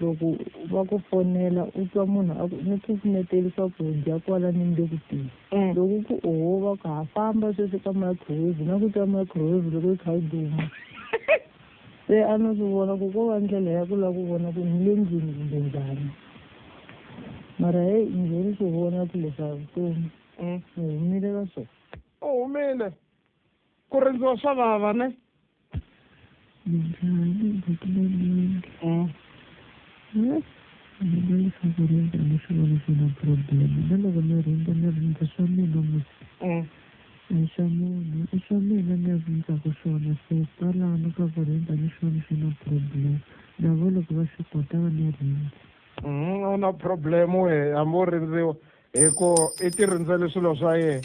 loko va ku fonela u twa munhu ni kufumeteli swakudya kwala ni le ku tirha loko ku va ka ha famba sweswi ka microwave na ku twa microwave loko yi kha yi duma se a no swi vona ku ko va ndlela ya ku lava ku vona ku ni le ndlwini kumbe njhani mara njhe ni swi vona ku leswa vutomi ni humile ka swona u humile ku rindziwa swa vava ne minjhani bukileningi mina leswaku rinda ni swi vona swi na problem na loko ni rinda swa mina musi i swa munhu i swa mina ni rindzaka swona se kwalano ka ku rinda ni swi vona swi na problem na vo loko va swi kota va ni rindza a na problem we hambi u rindziwa hi ku i ti rindzele swilo swa yena